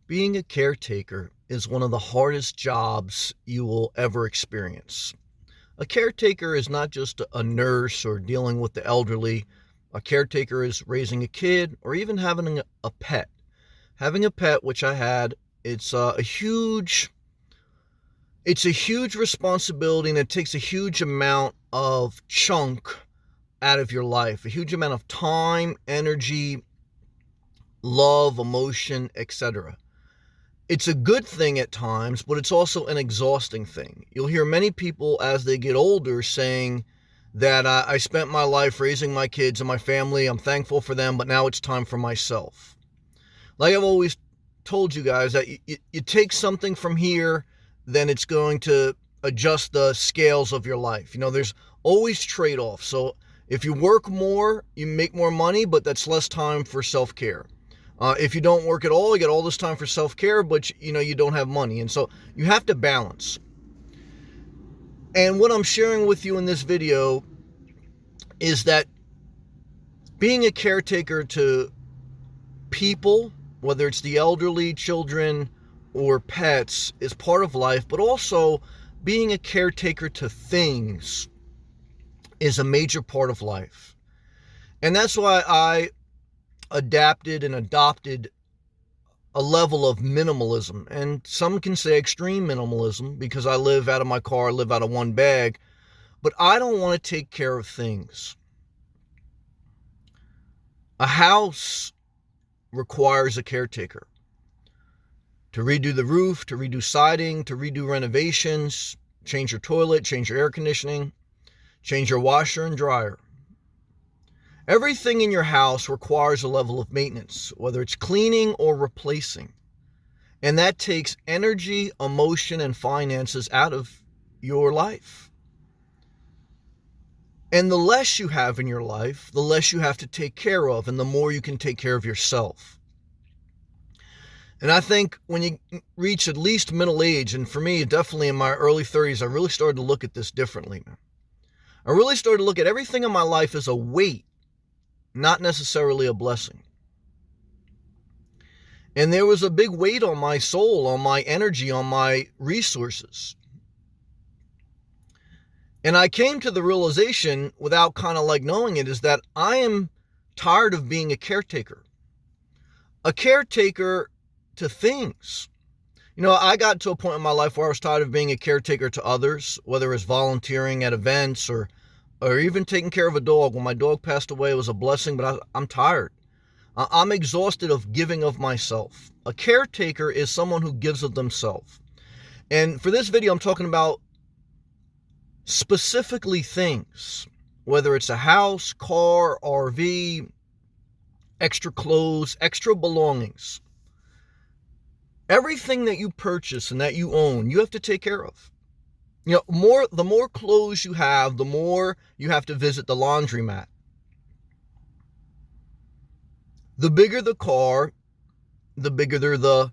Being a caretaker is one of the hardest jobs you will ever experience. A caretaker is not just a nurse or dealing with the elderly. A caretaker is raising a kid or even having a pet. Having a pet, which I had, it's it's a huge responsibility, and it takes a huge amount of chunk out of your life, a huge amount of time, energy, love, emotion, etc. It's a good thing at times, but it's also an exhausting thing. You'll hear many people as they get older saying that I spent my life raising my kids and my family. I'm thankful for them, but now it's time for myself. Like I've always told you guys, that you take something from here, then it's going to adjust the scales of your life. There's always trade-offs. So if you work more, you make more money, but that's less time for self-care. If you don't work at all, you get all this time for self-care, but you don't have money. And so you have to balance. And what I'm sharing with you in this video is that being a caretaker to people, whether it's the elderly, children, or pets, is part of life, but also being a caretaker to things is a major part of life. And that's why I adapted and adopted a level of minimalism, and some can say extreme minimalism, because I live out of my car, I live out of one bag, but I don't want to take care of things. A house requires a caretaker to redo the roof, to redo siding, to redo renovations, change your toilet, change your air conditioning, change your washer and dryer. Everything in your house requires a level of maintenance, whether it's cleaning or replacing. And that takes energy, emotion, and finances out of your life. And the less you have in your life, the less you have to take care of, and the more you can take care of yourself. And I think when you reach at least middle age, and for me, definitely in my early 30s, I really started to look at this differently. I really started to look at everything in my life as a weight, not necessarily a blessing. And there was a big weight on my soul, on my energy, on my resources. And I came to the realization, without kind of like knowing it, is that I am tired of being a caretaker. A caretaker to things. I got to a point in my life where I was tired of being a caretaker to others, whether it's volunteering at events or even taking care of a dog. When my dog passed away, it was a blessing, but I'm tired. I'm exhausted of giving of myself. A caretaker is someone who gives of themselves. And for this video, I'm talking about specifically things, whether it's a house, car, RV, extra clothes, extra belongings. Everything that you purchase and that you own, you have to take care of. The more clothes you have, the more you have to visit the laundromat. The bigger the car, the bigger the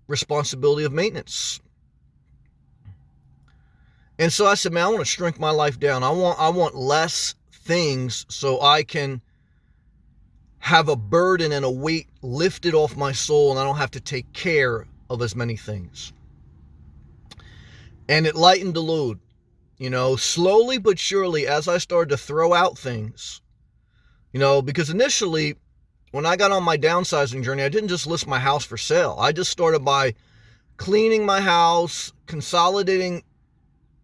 responsibility of maintenance. And so I said, man, I want to shrink my life down. I want less things so I can have a burden and a weight lifted off my soul, and I don't have to take care of as many things. And it lightened the load, slowly but surely, as I started to throw out things, because initially when I got on my downsizing journey, I didn't just list my house for sale. I just started by cleaning my house, consolidating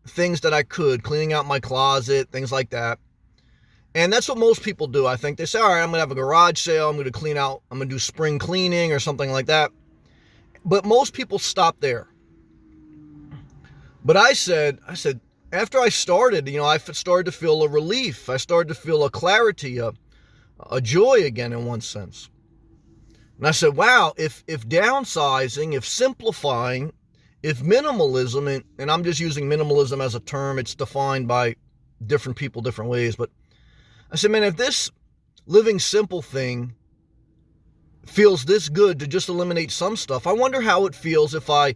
things that I could, cleaning out my closet, things like that. And that's what most people do. I think they say, all right, I'm going to have a garage sale. I'm going to do spring cleaning or something like that. But most people stop there. But I said, after I started, I started to feel a relief. I started to feel a clarity, a joy again, in one sense. And I said, wow, if downsizing, if simplifying, if minimalism, and I'm just using minimalism as a term, it's defined by different people different ways, but I said, man, if this living simple thing feels this good to just eliminate some stuff, I wonder how it feels if I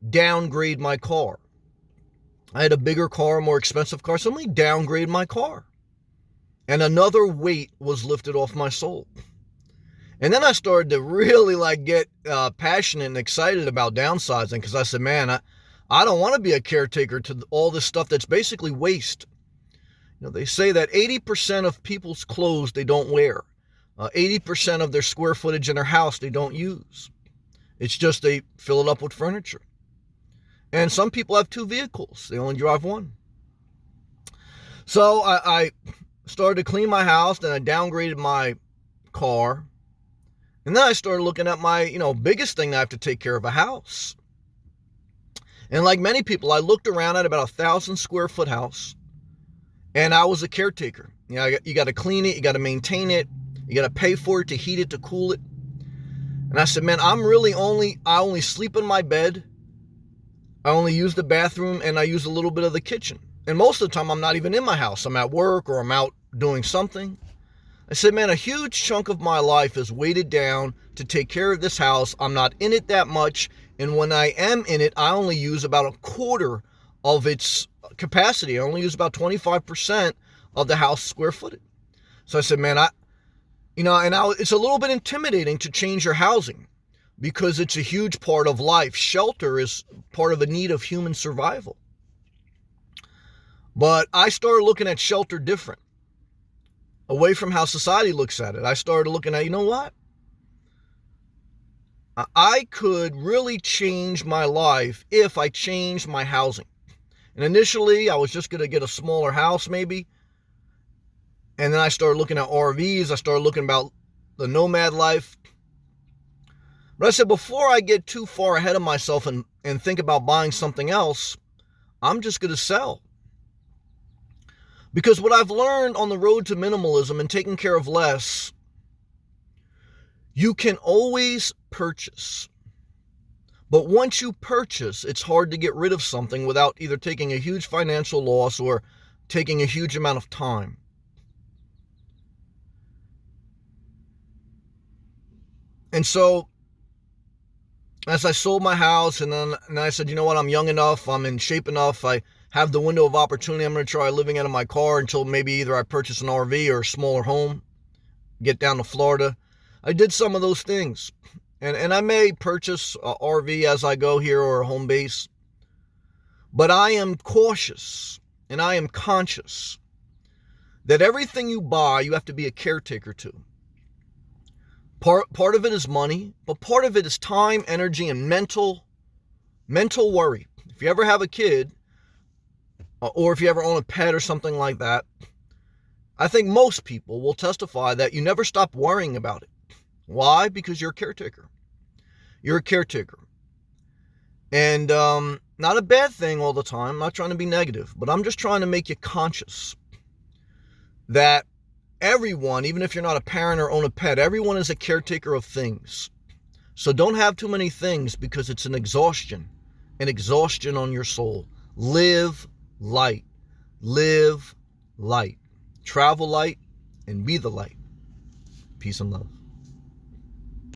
downgrade my car. I had a bigger car, a more expensive car, so let me downgrade my car. And another weight was lifted off my soul. And then I started to really like get passionate and excited about downsizing, because I said, man, I don't want to be a caretaker to all this stuff that's basically waste. You know, they say that 80% of people's clothes they don't wear, 80% of their square footage in their house they don't use. It's just they fill it up with furniture. And some people have 2 vehicles. They only drive 1. So I started to clean my house, then I downgraded my car. And then I started looking at my, biggest thing that I have to take care of, a house. And like many people, I looked around at about 1,000 square foot house, and I was a caretaker. You got to clean it, you got to maintain it, you got to pay for it, to heat it, to cool it. And I said, man, I only sleep in my bed. I only use the bathroom, and I use a little bit of the kitchen. And most of the time I'm not even in my house. I'm at work or I'm out doing something. I said, man, a huge chunk of my life is weighted down to take care of this house. I'm not in it that much. And when I am in it, I only use about a quarter of its capacity. I only use about 25% of the house square footage. So I said, man, it's a little bit intimidating to change your housing, because it's a huge part of life. Shelter is part of the need of human survival. But I started looking at shelter different, away from how society looks at it. I started looking at, you know what? I could really change my life if I changed my housing. And initially, I was just going to get a smaller house maybe. And then I started looking at RVs. I started looking about the nomad life. But I said, before I get too far ahead of myself and think about buying something else, I'm just going to sell. Because what I've learned on the road to minimalism and taking care of less, you can always purchase. But once you purchase, it's hard to get rid of something without either taking a huge financial loss or taking a huge amount of time. And so, as I sold my house, and I said, you know what, I'm young enough, I'm in shape enough, I have the window of opportunity, I'm going to try living out of my car until maybe either I purchase an RV or a smaller home, get down to Florida. I did some of those things. And I may purchase an RV as I go here, or a home base. But I am cautious and I am conscious that everything you buy, you have to be a caretaker to. Part of it is money, but part of it is time, energy, and mental worry. If you ever have a kid, or if you ever own a pet or something like that, I think most people will testify that you never stop worrying about it. Why? Because you're a caretaker. You're a caretaker. And not a bad thing all the time. I'm not trying to be negative, but I'm just trying to make you conscious that everyone, even if you're not a parent or own a pet, everyone is a caretaker of things. So don't have too many things, because it's an exhaustion on your soul. Live light. Live light. Travel light and be the light. Peace and love.